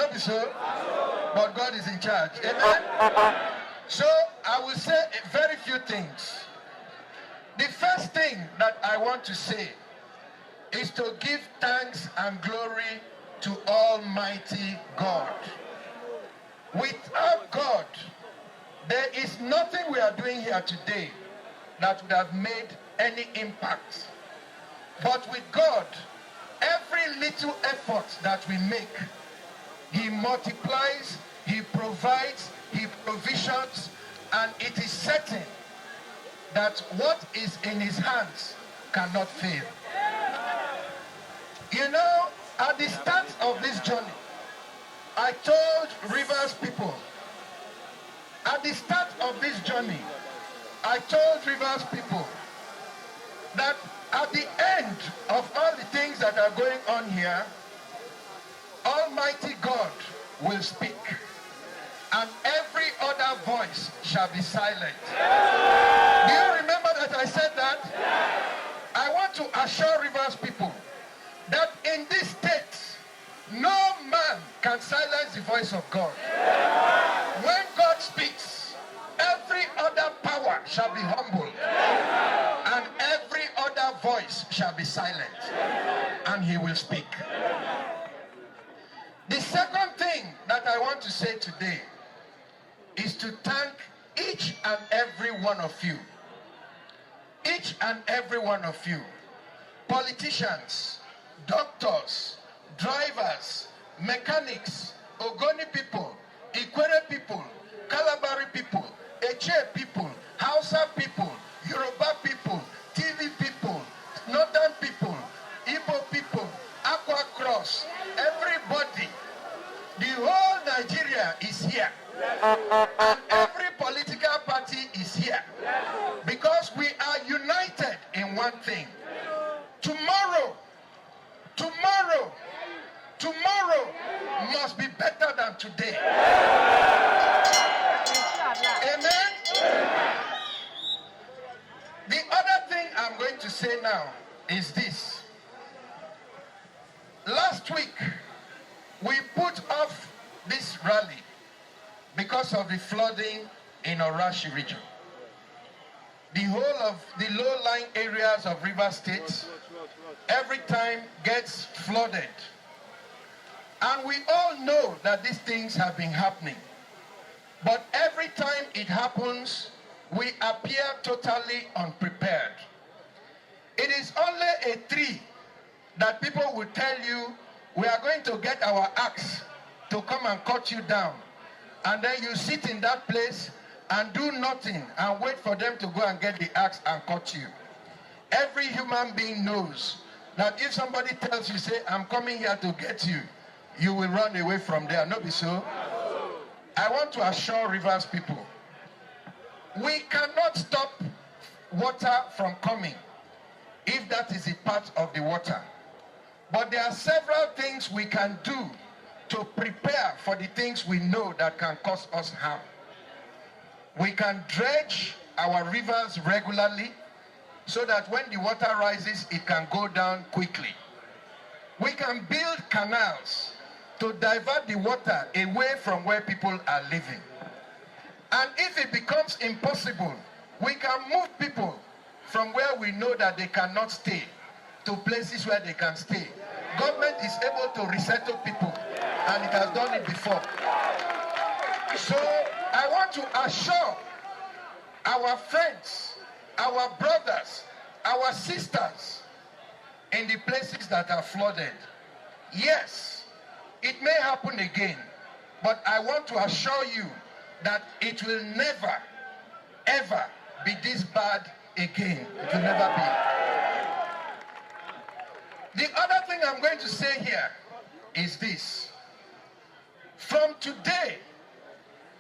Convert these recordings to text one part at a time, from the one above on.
Not be so, but God is in charge. Amen. So I will say very few things. The first thing that I want to say is to give thanks and glory to Almighty God. Without God, there is nothing we are doing here today that would have made any impact. But with God, every little effort that we make, He multiplies, He provides, He provisions, and it is certain that what is in His hands cannot fail. You know, at the start of this journey, I told Rivers people, at the start of this journey, I told Rivers people that at the end of all the things that are going on here, Almighty God will speak, and every other voice shall be silent. Do you remember that I said that? I want to assure Rivers people that in this state, no man can silence the voice of God. When God speaks, every other power shall be humbled, and every other voice shall be silent, and He will speak. The second thing that I want to say today is to thank each and every one of you. Each and every one of you. Politicians, doctors, drivers, mechanics, Ogoni people, Ikwere people, Kalabari people, Eche people, Hausa people, Yoruba people, TV people, Northern people, Igbo people, Aqua Cross, everybody. The whole Nigeria is here. And every political party is here. Because we are united in one thing. Tomorrow must be better than today. Amen? The other thing I'm going to say now is this. Last week, we put off this rally because of the flooding in Orashi region. The whole of the low-lying areas of River State every time gets flooded. And we all know that these things have been happening. But every time it happens, we appear totally unprepared. It is only a tree that people will tell you, we are going to get our axe to come and cut you down. And then you sit in that place and do nothing and wait for them to go and get the axe and cut you. Every human being knows that if somebody tells you, say, I'm coming here to get you, you will run away from there. Not be so. I want to assure Rivers people, we cannot stop water from coming if that is a part of the water. But there are several things we can do to prepare for the things we know that can cause us harm. We can dredge our rivers regularly so that when the water rises, it can go down quickly. We can build canals to divert the water away from where people are living. And if it becomes impossible, we can move people from where we know that they cannot stay to places where they can stay. Government is able to resettle people, and it has done it before. So I want to assure our friends, our brothers, our sisters in the places that are flooded. Yes, it may happen again, but I want to assure you that it will never, ever be this bad again. It will never be. The other thing I'm going to say here is this. From today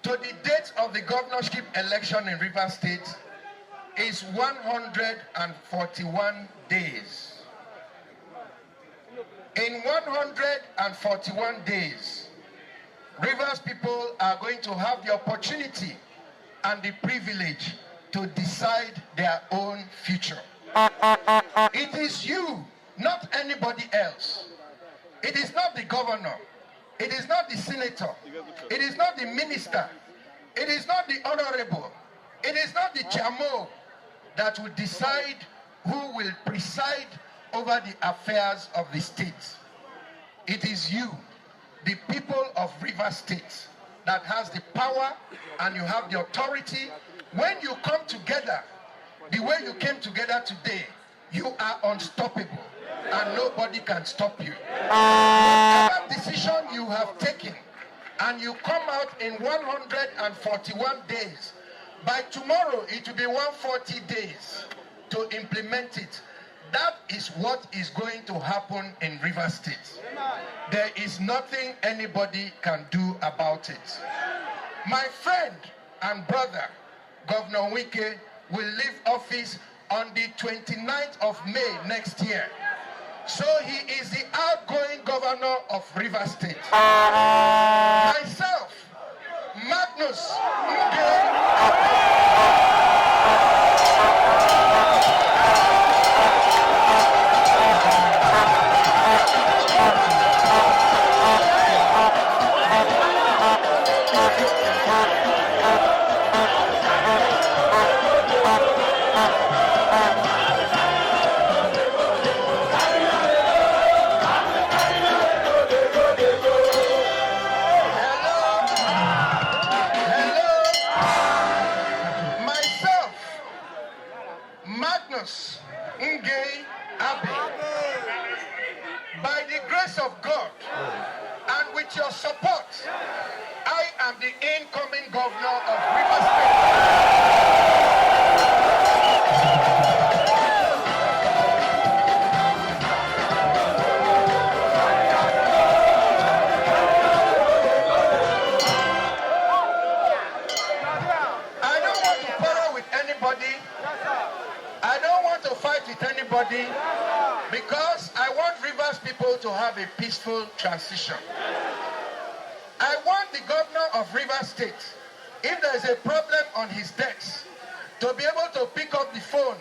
to the date of the governorship election in Rivers State is 141 days. In 141 days, Rivers people are going to have the opportunity and the privilege to decide their own future. It is you, not anybody else. It is not the governor. It is not the senator. It is not the minister. It is not the honorable. It is not the chamo that will decide who will preside over the affairs of the state. It is you, the people of Rivers State, that has the power and you have the authority. When you come together, the way you came together today, you are unstoppable and nobody can stop you. Whatever decision you have taken and you come out in 141 days, by tomorrow it will be 140 days to implement it. That is what is going to happen in Rivers State. There is nothing anybody can do about it. My friend and brother, Governor Wike, will leave office on the 29th of May next year. So he is the outgoing governor of Rivers State. Myself, Magnus Abe, Magnus Abe, by the grace of God and with your support, I am the incoming governor of Rivers State. I don't want to quarrel with anybody. I don't want to fight with anybody because I want Rivers people to have a peaceful transition. I want the governor of Rivers State, if there is a problem on his desk, to be able to pick up the phone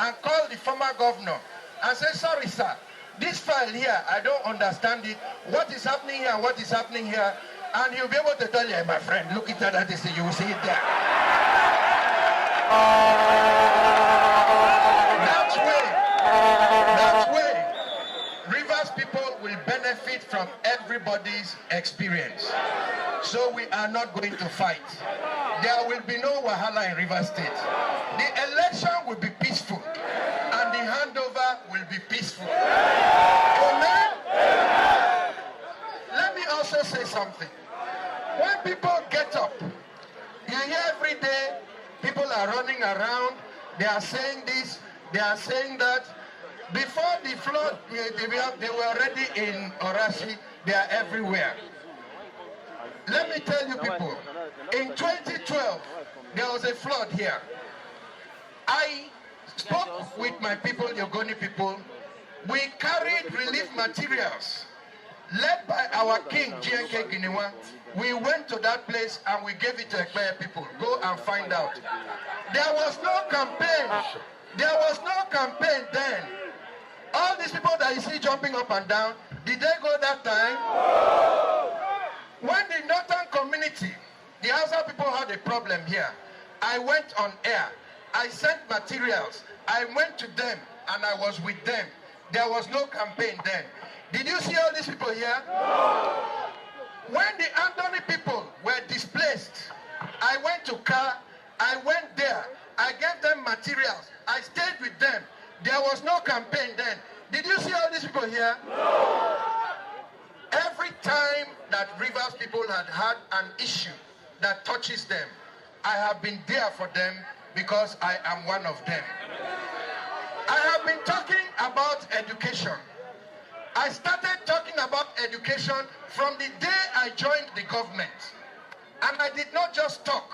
and call the former governor and say, sorry sir, this file here, I don't understand it. What is happening here? What is happening here? And he'll be able to tell you, hey, my friend, look at that, you will see it there. That way, Rivers people will benefit from everybody's experience. So we are not going to fight. There will be no wahala in Rivers State. The election will be peaceful and the handover will be peaceful. Amen? Let me also say something. When people get up, you hear every day people are running around, they are saying this, they are saying that. Before the flood, they were already in Orashi, they are everywhere. Let me tell you people, in 2012, there was a flood here. I spoke with my people, Yogoni people. We carried relief materials led by our king, GNK Guinewa. We went to that place and we gave it to Ekpeye people. Go and find out. There was no campaign. There was no campaign then. All these people that you see jumping up and down, did they go that time? When the northern community, the Hausa people had a problem here, I went on air. I sent materials. I went to them and I was with them. There was no campaign then. Did you see all these people here? When the Anthony people were displaced, I went to Car, I went there, I gave them materials, I stayed with them. There was no campaign then. Did you see all these people here? No. Every time that Rivers people had an issue that touches them, I have been there for them because I am one of them. I have been talking about education. I started talking about education from the day I joined the government. And I did not just talk.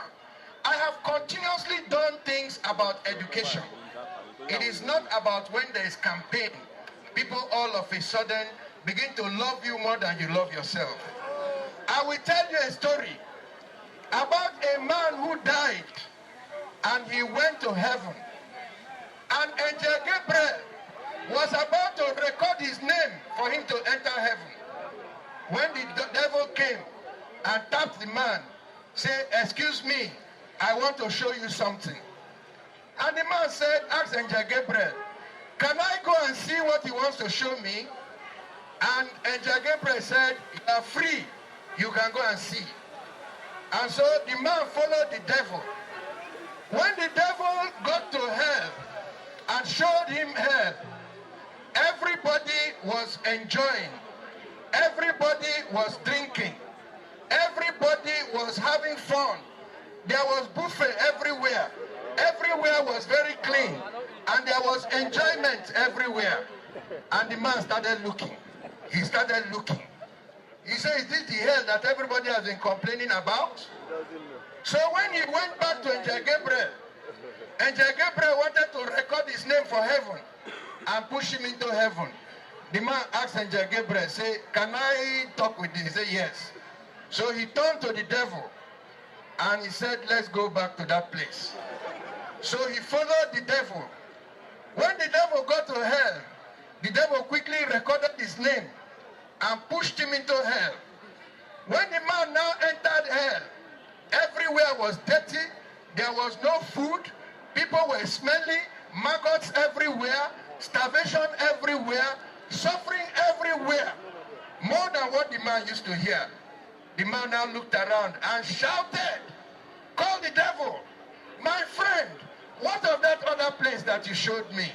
I have continuously done things about education. It is not about when there is campaign, people all of a sudden begin to love you more than you love yourself. I will tell you a story about a man who died and he went to heaven. And Angel Gabriel was about to record his name for him to enter heaven. When the devil came and tapped the man, said, "Excuse me, I want to show you something." And the man said, "Ask Angel Gabriel, can I go and see what he wants to show me?" And Angel Gabriel said, "You are free. You can go and see." And so the man followed the devil. When the devil got to hell and showed him hell, everybody was enjoying. Everybody was drinking. Everybody was having fun. There was buffet everywhere. Everywhere was very clean. And there was enjoyment everywhere. And the man started looking. He started looking. He said, "Is this the hell that everybody has been complaining about?" So when he went back to Angel Gabriel wanted to record his name for heaven and push him into heaven. The man asked Angel Gabriel, say, "Can I talk with you?" He said, "Yes." So he turned to the devil and he said, "Let's go back to that place." So he followed the devil. When the devil got to hell, the devil quickly recorded his name and pushed him into hell. When the man now entered hell, everywhere was dirty. There was no food. People were smelly. Maggots everywhere. Starvation everywhere. Suffering everywhere. More than what the man used to hear. The man now looked around and shouted, called the devil, "My friend, what of that other place that you showed me?"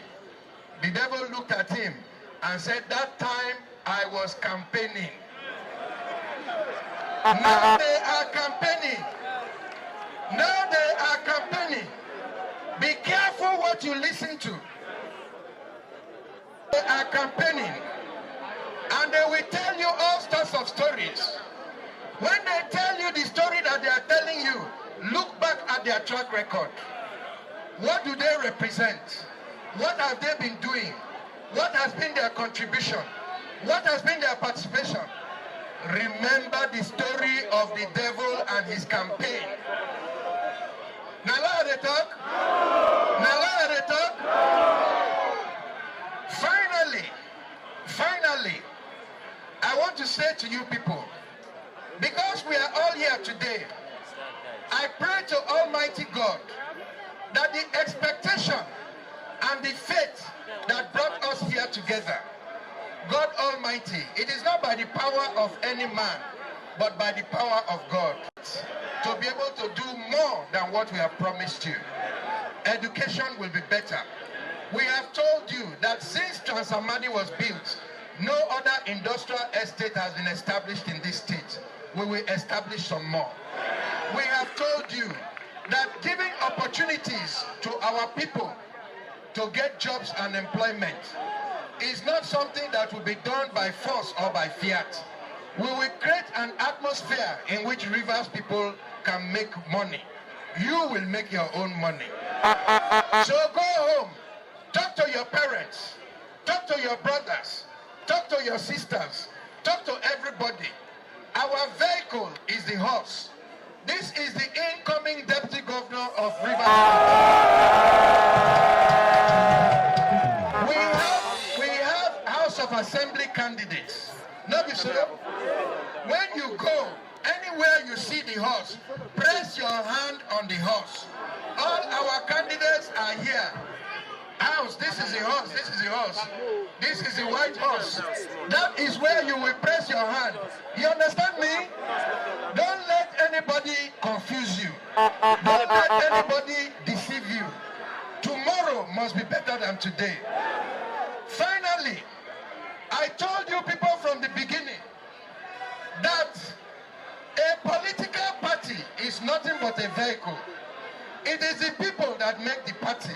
The devil looked at him and said, "That time I was campaigning. Now they are campaigning. Now they are campaigning. Be careful what you listen to. They are campaigning. And they will tell you all sorts of stories. When they tell you the story that they are telling you, look back at their track record. What do they represent? What have they been doing? What has been their contribution? What has been their participation? Remember the story of the devil and his campaign. Nala they talk? Nala they talk? Finally, I want to say to you people, because we are all here today, I pray to Almighty God that the expectation and the faith that brought us here together, God Almighty, it is not by the power of any man, but by the power of God, to be able to do more than what we have promised you. Education will be better. We have told you that since Transamadi was built, no other industrial estate has been established in this state. We will establish some more. We have told you that giving opportunities to our people to get jobs and employment is not something that will be done by force or by fiat. We will create an atmosphere in which Rivers people can make money. You will make your own money. So go home, talk to your parents, talk to your brothers, talk to your sisters, talk to everybody. Our vehicle is the horse. This is the incoming deputy governor of Rivers. We have House of Assembly candidates. No, sir. When you go, anywhere you see the horse, press your hand on the horse. All our candidates are here. House, this is the horse, this is the horse. This is the white horse. That is where you will press your hand. You understand me? Don't let anybody confuse you. Don't let anybody deceive you. Tomorrow must be better than today. Finally, I told you people from the beginning that a political party is nothing but a vehicle. It is the people that make the party.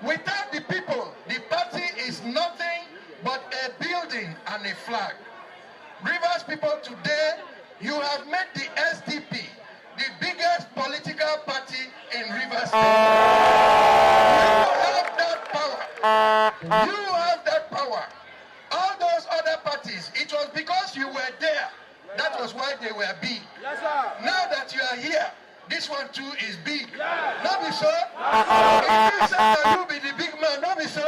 Without the people, the party is nothing but a building and a flag. Rivers people today, you have made the SDP the biggest political party in Rivers State. You have that power. You have that power. All those other parties, it was because you were there. That was why they were big. Yes, sir. Now that you are here, this one too is big. Yes. No, be so. If you say that you be the big man, no, be so.